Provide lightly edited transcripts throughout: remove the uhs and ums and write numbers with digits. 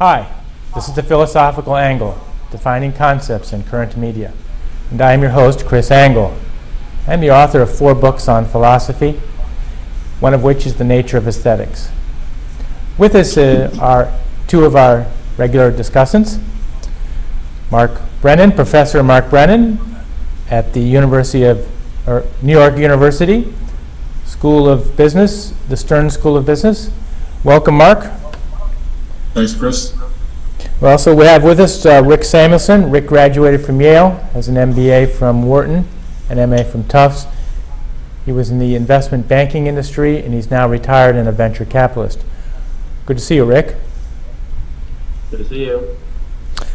Hi, this is The Philosophical Angle, Defining Concepts in Current Media. And I am your host, Chris Angle. I'm the author of 4 books on philosophy, one of which is The Nature of Aesthetics. With us are 2 of our regular discussants, Mark Brennan, Professor Mark Brennan at the New York University School of Business, the Stern School of Business. Welcome, Mark. Thanks, Chris. We have with us Rick Samuelson. Rick graduated from Yale, has an MBA from Wharton, an MA from Tufts. He was in the investment banking industry, and he's now retired and a venture capitalist. Good to see you, Rick. Good to see you.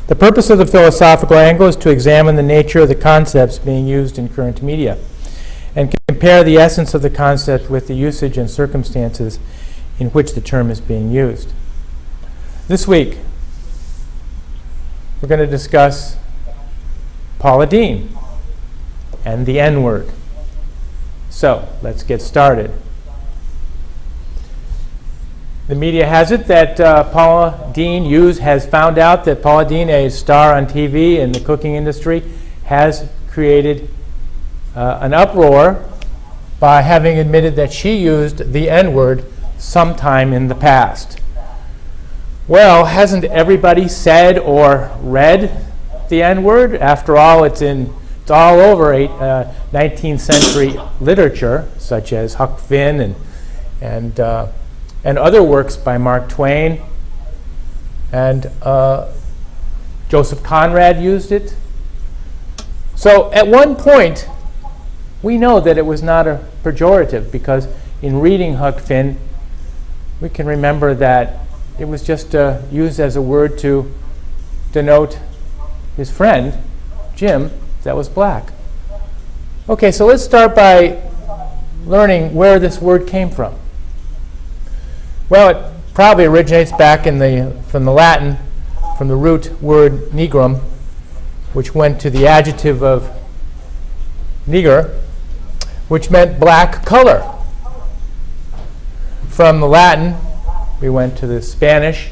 The purpose of the philosophical angle is to examine the nature of the concepts being used in current media and compare the essence of the concept with the usage and circumstances in which the term is being used. This week, we're going to discuss Paula Deen and the N-word. So, let's get started. The media has it that Paula Deen has found out that Paula Deen, a star on TV in the cooking industry, has created an uproar by having admitted that she used the N-word sometime in the past. Well, hasn't everybody said or read the N-word? After all, it's all over 19th century literature, such as Huck Finn and other works by Mark Twain. And Joseph Conrad used it. So at one point, we know that it was not a pejorative, because in reading Huck Finn, we can remember that it was just used as a word to denote his friend, Jim, that was black. Okay, so let's start by learning where this word came from. Well, it probably originates back from the Latin, from the root word nigrum, which went to the adjective of niger, which meant black color. From the Latin, we went to the Spanish,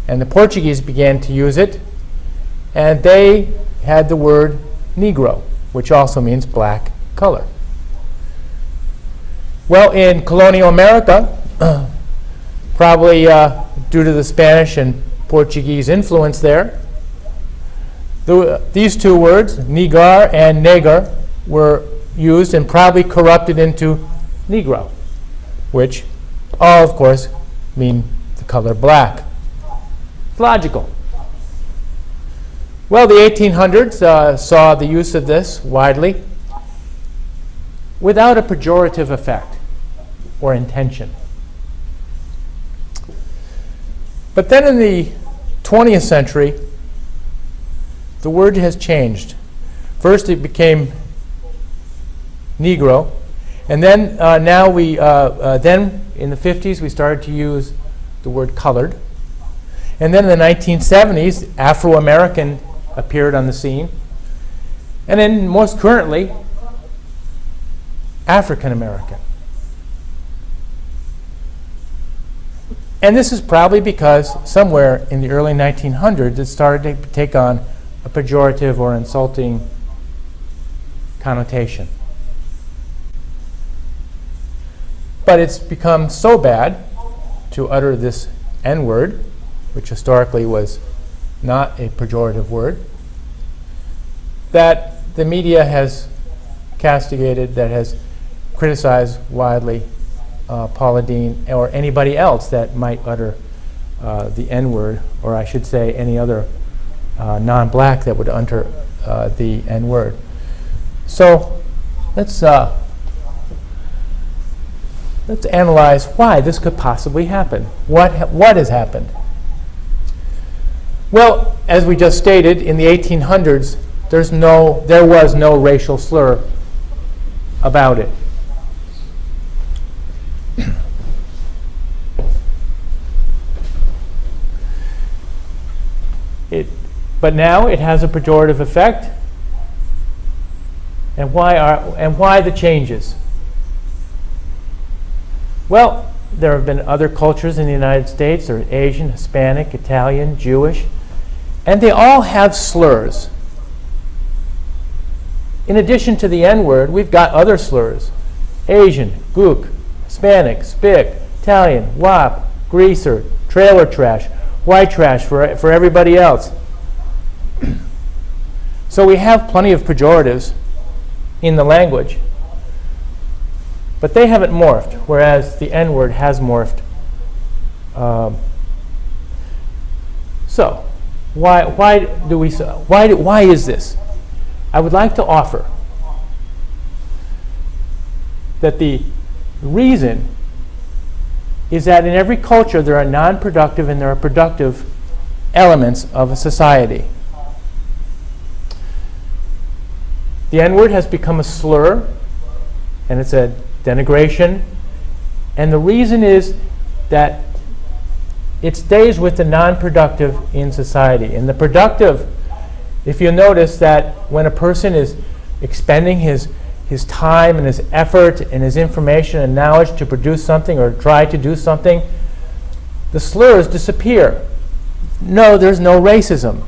and the Portuguese began to use it, and they had the word negro, which also means black color. Well, in colonial America, probably due to the Spanish and Portuguese influence there, these 2 words, nigar and neger, were used and probably corrupted into negro, which all, of course, mean the color black. It's logical. Well, the 1800s saw the use of this widely without a pejorative effect or intention. But then in the 20th century, the word has changed. First, it became negro, and then then in the 50s, we started to use the word colored. And then in the 1970s, Afro-American appeared on the scene. And then most currently, African-American. And this is probably because somewhere in the early 1900s, it started to take on a pejorative or insulting connotation. But it's become so bad to utter this N-word, which historically was not a pejorative word, that the media has castigated, that has criticized widely Paula Deen or anybody else that might utter the N-word, or I should say any other non-black that would utter the N-word. So let's analyze why this could possibly happen. What has happened? Well, as we just stated, in the 1800s, there was no racial slur about it. But now it has a pejorative effect. And why the changes? Well, there have been other cultures in the United States. There are Asian, Hispanic, Italian, Jewish, and they all have slurs. In addition to the N-word, we've got other slurs. Asian, gook, Hispanic, spick, Italian, wop, greaser, trailer trash, white trash for everybody else. So we have plenty of pejoratives in the language, but they haven't morphed, whereas the N-word has morphed. So, why is this? I would like to offer that the reason is that in every culture there are non-productive and there are productive elements of a society. The N-word has become a slur, and it's a denigration, and the reason is that it stays with the non-productive in society. And the productive, if you notice that when a person is expending his time and his effort and his information and knowledge to produce something or try to do something, the slurs disappear. No, there's no racism.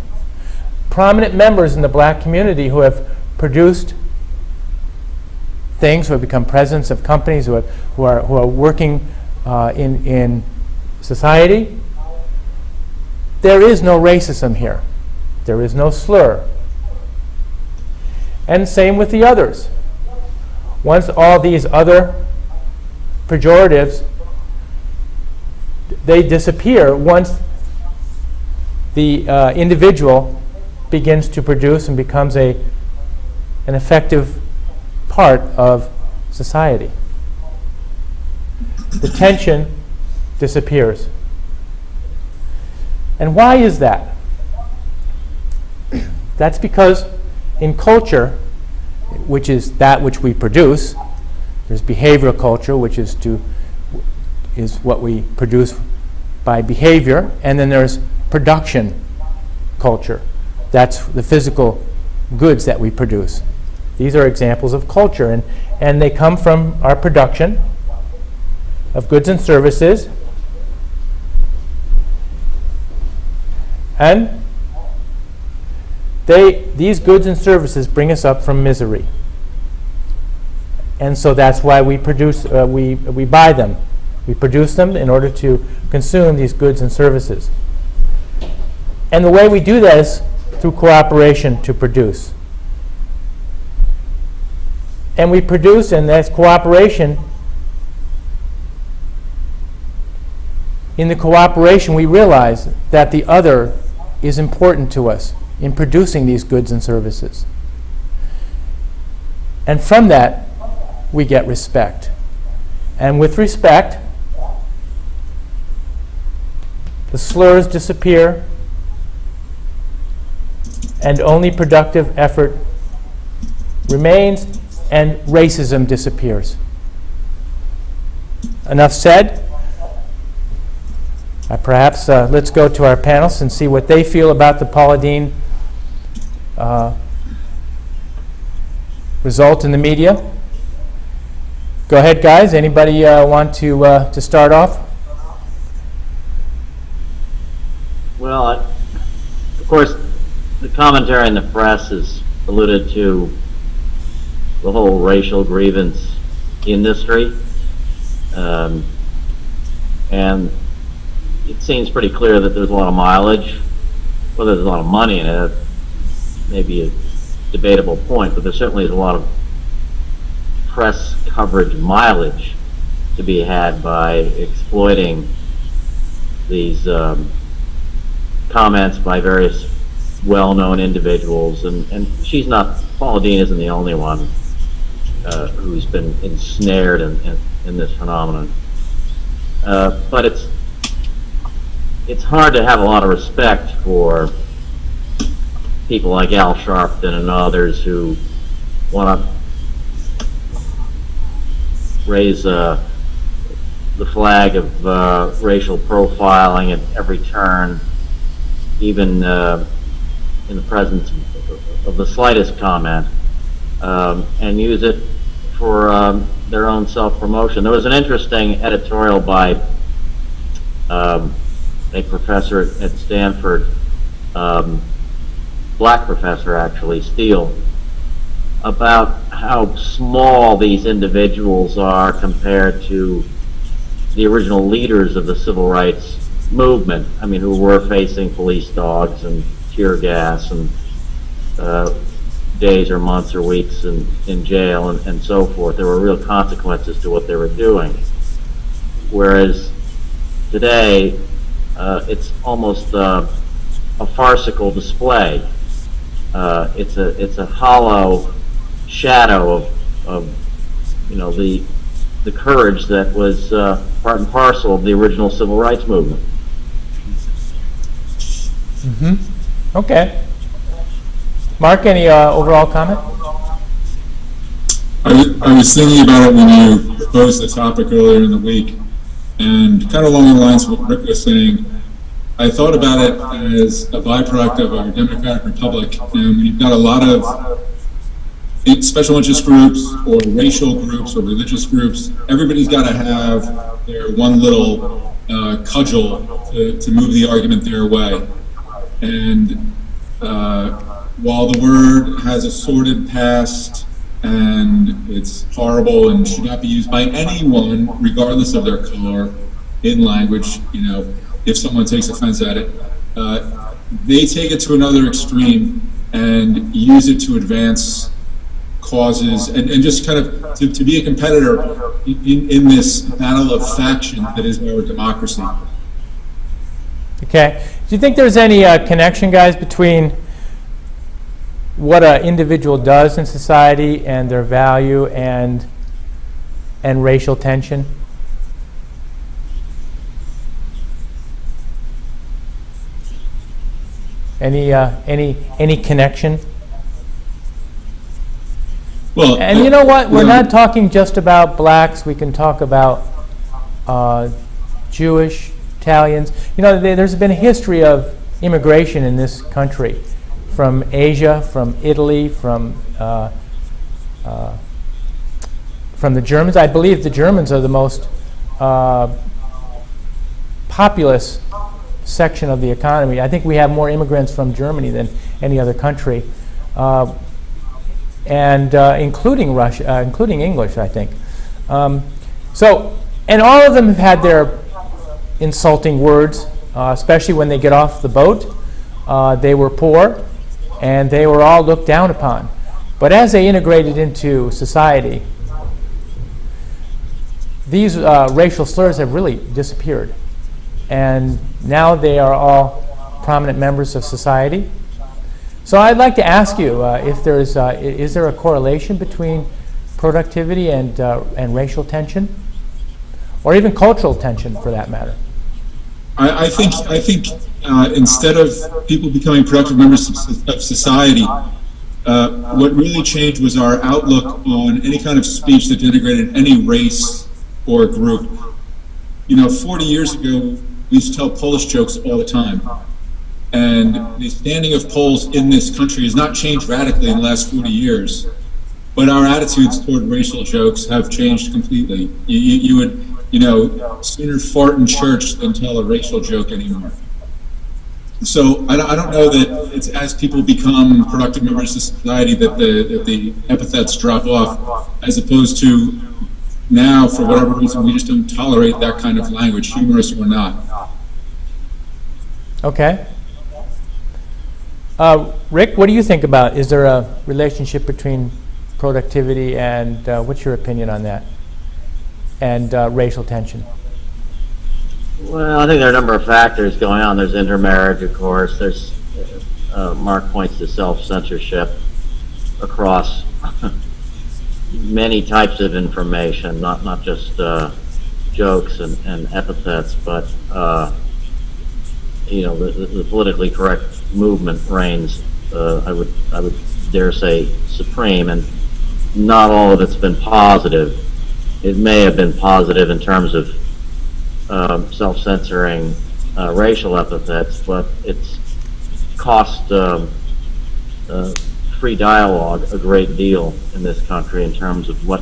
Prominent members in the black community who have produced things, who have become presidents of companies, who are working in society, there is no racism here. There is no slur. And same with the others. Once all these other pejoratives, they disappear once the individual begins to produce and becomes an effective part of society. The tension disappears. And why is that? That's because in culture, which is that which we produce, there's behavioral culture, which is what we produce by behavior, and then there's production culture. That's the physical goods that we produce. These are examples of culture, and they come from our production of goods and services. And these goods and services bring us up from misery. And so that's why we produce, we buy them. We produce them in order to consume these goods and services. And the way we do that is through cooperation to produce. And we produce, and that's cooperation. In the cooperation, we realize that the other is important to us in producing these goods and services. And from that, we get respect. And with respect, the slurs disappear, and only productive effort remains, and racism disappears. Enough said. Perhaps let's go to our panelists and see what they feel about the Paula Deen result in the media. Go ahead, guys. Anybody want to start off? Well, of course, the commentary in the press has alluded to the whole racial grievance industry, and it seems pretty clear that there's a lot of mileage. Whether there's a lot of money in it, maybe a debatable point, but there certainly is a lot of press coverage mileage to be had by exploiting these comments by various well-known individuals, and Paula Deen isn't the only one who's been ensnared in this phenomenon. But it's hard to have a lot of respect for people like Al Sharpton and others who want to raise the flag of racial profiling at every turn, even in the presence of the slightest comment, and use it for their own self-promotion. There was an interesting editorial by a professor at Stanford, black professor actually, Steele, about how small these individuals are compared to the original leaders of the civil rights movement. I mean, who were facing police dogs and tear gas and days or months or weeks in jail and so forth. There were real consequences to what they were doing. Whereas today, it's almost a farcical display. It's a hollow shadow of the courage that was part and parcel of the original civil rights movement. Mm-hmm. Okay. Mark, any overall comment? I was thinking about it when you proposed the topic earlier in the week, and kind of along the lines of what Rick was saying, I thought about it as a byproduct of our democratic republic. And you've got a lot of special interest groups or racial groups or religious groups. Everybody's got to have their one little cudgel to move the argument their way. And while the word has a sordid past and it's horrible and should not be used by anyone, regardless of their color, in language, if someone takes offense at it, they take it to another extreme and use it to advance causes and just kind of to be a competitor in this battle of faction that is our democracy. Okay. Do you think there's any connection, guys, between what an individual does in society and their value and racial tension? Any connection? Well, and you know what? We're not talking just about blacks. We can talk about Jewish, Italians. There's been a history of immigration in this country from Asia, from Italy, from the Germans. I believe the Germans are the most populous section of the economy. I think we have more immigrants from Germany than any other country, and including Russia, including English, I think. And all of them have had their insulting words, especially when they get off the boat. They were poor, and they were all looked down upon. But as they integrated into society, these racial slurs have really disappeared. And now they are all prominent members of society. So I'd like to ask you if is there a correlation between productivity and racial tension, or even cultural tension, for that matter? I think instead of people becoming productive members of society, what really changed was our outlook on any kind of speech that denigrated any race or group. 40 years ago, we used to tell Polish jokes all the time. And the standing of Poles in this country has not changed radically in the last 40 years. But our attitudes toward racial jokes have changed completely. You would, sooner fart in church than tell a racial joke anymore. So I don't know that it's as people become productive members of society that the epithets drop off, as opposed to now, for whatever reason, we just don't tolerate that kind of language, humorous or not. Okay. Rick, what do you think about? Is there a relationship between productivity and what's your opinion on that? And racial tension? Well, I think there are a number of factors going on. There's intermarriage, of course. There's Mark points to self-censorship across many types of information, not just jokes and epithets, but the politically correct movement reigns. I would dare say supreme, and not all of it's been positive. It may have been positive in terms of self-censoring racial epithets, but it's cost free dialogue a great deal in this country in terms of what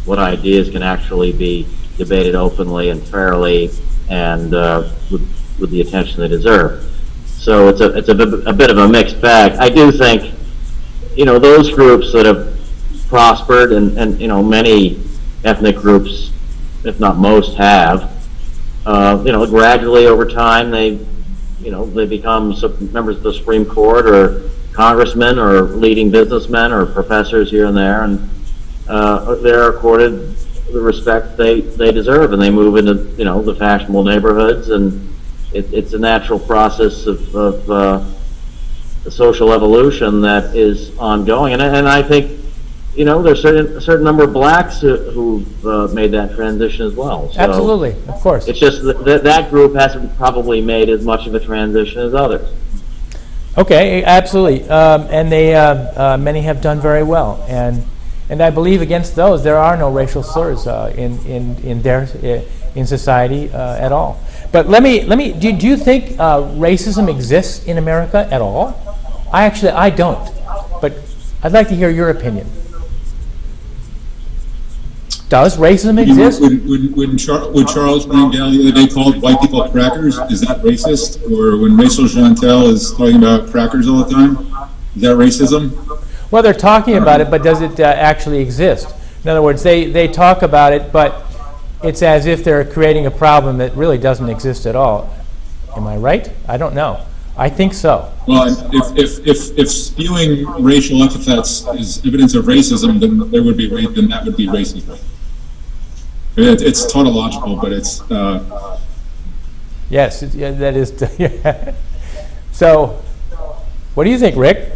what ideas can actually be debated openly and fairly and with the attention they deserve. So it's a bit of a mixed bag. I do think, those groups that have prospered, and many ethnic groups, if not most, have, gradually over time they become members of the Supreme Court or congressmen or leading businessmen or professors here and there, and they're accorded the respect they deserve, and they move into the fashionable neighborhoods, and it's a natural process of the social evolution that is ongoing, and I think there's a certain number of blacks who've made that transition as well. So Absolutely, of course. it's just that group hasn't probably made as much of a transition as others. Okay, absolutely. And they many have done very well, and I believe against those there are no racial slurs in society at all. But let me. Do you think racism exists in America at all? I don't. But I'd like to hear your opinion. Does racism exist? When Charles Brown Galli the other day called white people crackers, is that racist? Or when Rachel Chantel is talking about crackers all the time, is that racism? Well, they're talking about it, but does it actually exist? In other words, they talk about it, but it's as if they're creating a problem that really doesn't exist at all. Am I right? I don't know. I think so. Well, if spewing racial epithets is evidence of racism, then that would be racism. It's tautological, but it's. Yes, that is. So, what do you think, Rick?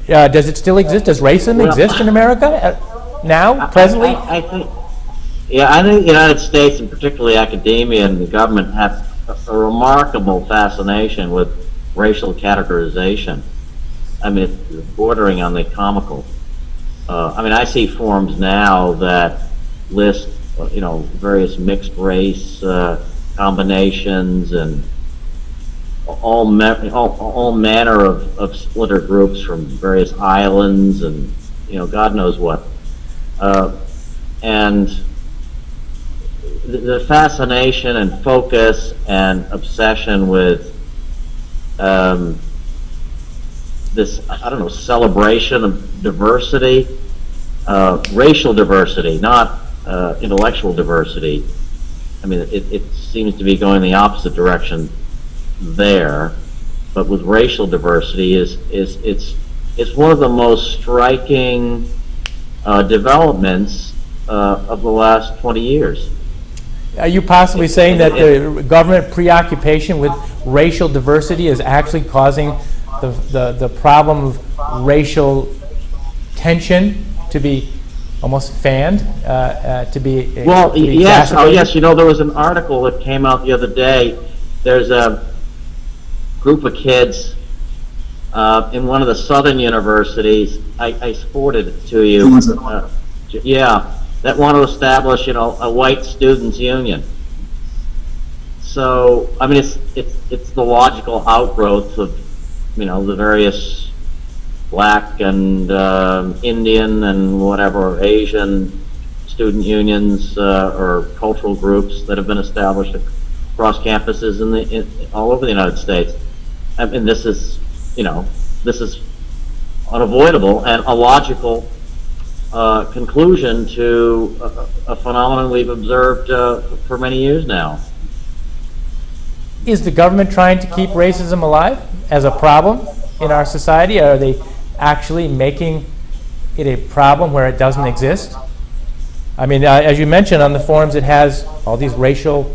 Does it still exist? Does racism exist in America now, presently? I think the United States, and particularly academia and the government, have a remarkable fascination with racial categorization. I mean, it's bordering on the comical. I see forms now that list, various mixed race combinations and all manner of splitter groups from various islands and God knows what. And the fascination and focus and obsession with this, celebration of diversity, racial diversity, not intellectual diversity. I mean, it seems to be going the opposite direction there, but with racial diversity it's one of the most striking developments of the last 20 years. Are you possibly saying that the government preoccupation with racial diversity is actually causing the problem of racial tension to be almost fanned, to be yes. exacerbated? Yes. There was an article that came out the other day. There's a group of kids in one of the southern universities. I forwarded it to you. That want to establish, a white students' union. So, it's the logical outgrowth of, the various black and Indian and whatever Asian student unions or cultural groups that have been established across campuses all over the United States. This is unavoidable and a logical conclusion to a phenomenon we've observed for many years now. Is the government trying to keep racism alive as a problem in our society? Are they actually making it a problem where it doesn't exist? As you mentioned on the forums, it has all these racial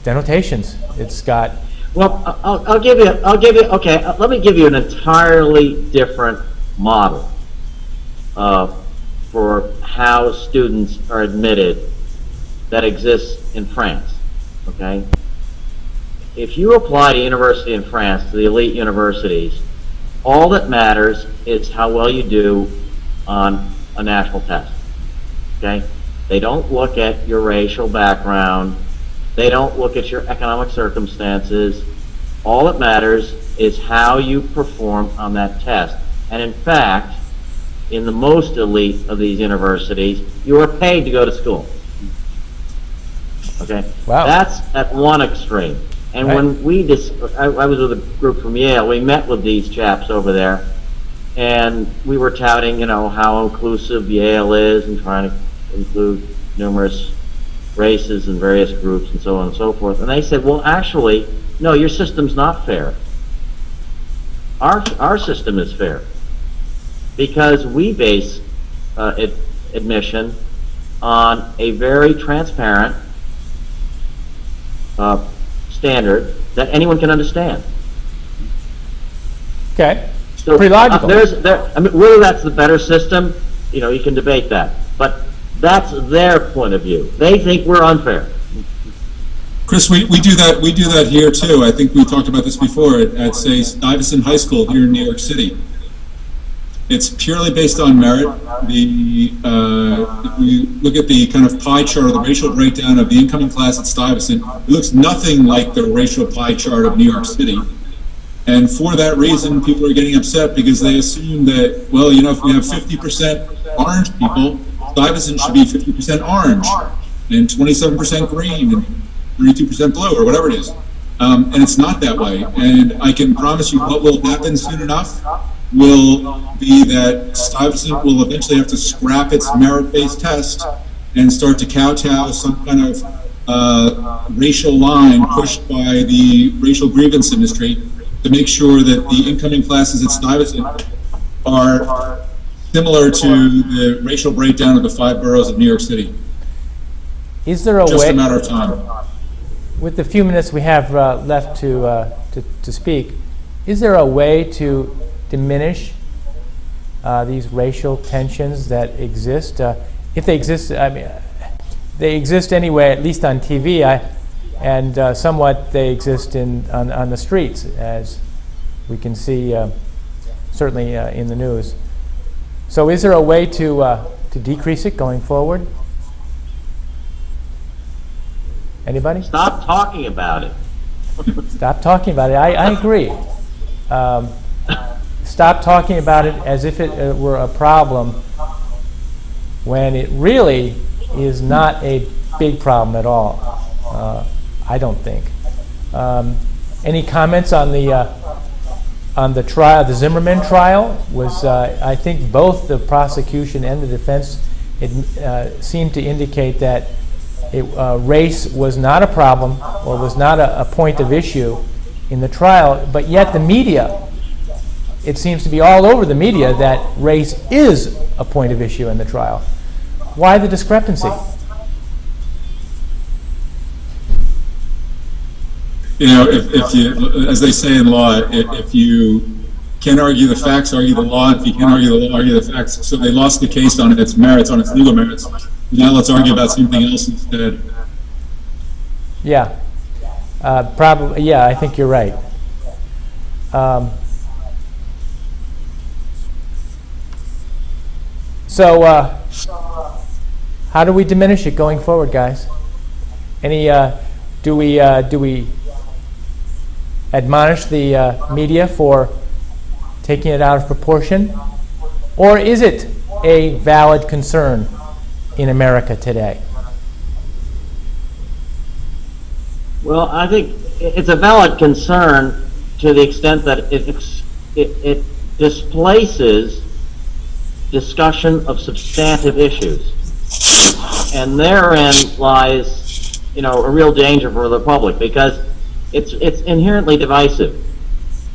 denotations. It's got. Well, I'll give you. Okay, let me give you an entirely different model for how students are admitted that exists in France. Okay, if you apply to university in France, to the elite universities, all that matters is how well you do on a national test. Okay, they don't look at your racial background. They don't look at your economic circumstances. All that matters is how you perform on that test. And in fact, in the most elite of these universities, you are paid to go to school. Okay? Wow. That's at one extreme. And Right. when I was with a group from Yale, we met with these chaps over there, and we were touting, how inclusive Yale is and trying to include numerous races and various groups and so on and so forth. And they said, well, actually, no, your system's not fair. Our system is fair because we base admission on a very transparent standard that anyone can understand. Okay. So, Pretty logical. Whether that's the better system, you can debate that. But that's their point of view. They think we're unfair. Chris, we do that here too. I think we talked about this before at say Stuyvesant High School here in New York City. It's purely based on merit. If we look at the kind of pie chart or the racial breakdown of the incoming class at Stuyvesant, it looks nothing like the racial pie chart of New York City. And for that reason, people are getting upset because they assume that, well, if we have 50% orange people, Stuyvesant should be 50% orange and 27% green and 32% blue or whatever it is. And it's not that way. And I can promise you what will happen soon enough will be that Stuyvesant will eventually have to scrap its merit-based test and start to kowtow some kind of racial line pushed by the racial grievance industry to make sure that the incoming classes at Stuyvesant are similar to the racial breakdown of the 5 boroughs of New York City. Is there a Just way, a matter of time. with the few minutes we have left to speak, is there a way to diminish these racial tensions that exist? If they exist, they exist anyway, at least on TV, and somewhat they exist on the streets, as we can see certainly in the news. So is there a way to decrease it going forward? Anybody? Stop talking about it. Stop talking about it. I agree. Stop talking about it as if it were a problem when it really is not a big problem at all. I don't think. Any comments on the trial? The Zimmerman trial was, I think, both the prosecution and the defense seemed to indicate that race was not a problem or was not a point of issue in the trial, but yet the media, it seems to be all over the media that race is a point of issue in the trial. Why the discrepancy? If you, as they say in law, if you can't argue the facts, argue the law. If you can't argue the law, argue the facts. So they lost the case on its merits, on its legal merits. Now let's argue about something else instead. Yeah, probably. Yeah, I think you're right. So, how do we diminish it going forward, guys? Any? Do we admonish the media for taking it out of proportion, or is it a valid concern in America today? Well, I think it's a valid concern to the extent that it displaces discussion of substantive issues, and therein lies, a real danger for the public because it's inherently divisive.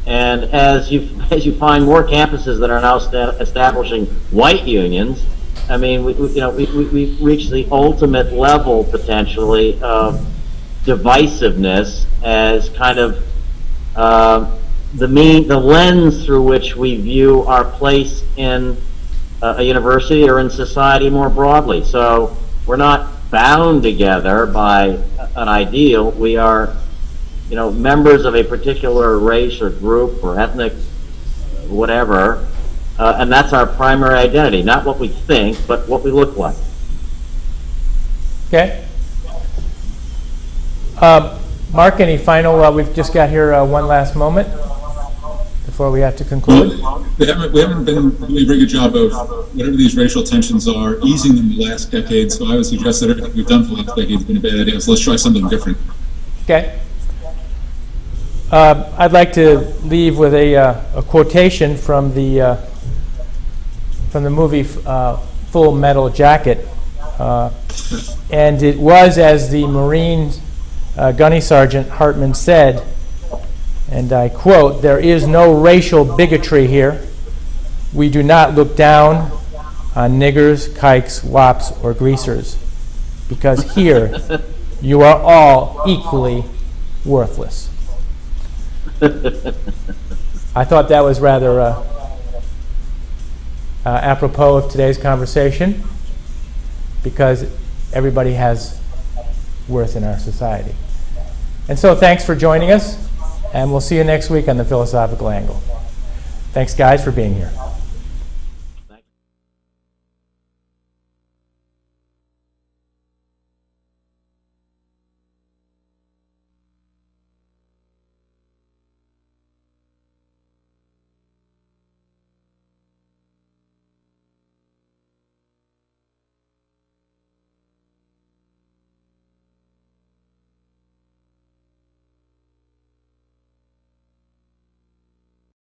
And as you find more campuses that are now establishing white unions, I mean, we've reached the ultimate level potentially of divisiveness as kind of the lens through which we view our place in a university or in society more broadly. So we're not bound together by an ideal. We are, members of a particular race or group or ethnic whatever, and that's our primary identity, not what we think, but what we look like. Okay. Mark, any final? We've just got here one last moment. The before we have to conclude? Well, we haven't been doing a very good job of whatever these racial tensions are, easing them the last decade. So I would suggest that everything we've done for the last decade has been a bad idea. So let's try something different. Okay. I'd like to leave with a quotation from the movie Full Metal Jacket. And it was, as the Marine Gunny Sergeant Hartman said, and I quote, "There is no racial bigotry here. We do not look down on niggers, kikes, wops, or greasers, because here you are all equally worthless." I thought that was rather apropos of today's conversation, because everybody has worth in our society. And so thanks for joining us, and we'll see you next week on The Philosophical Angle. Thanks, guys, for being here.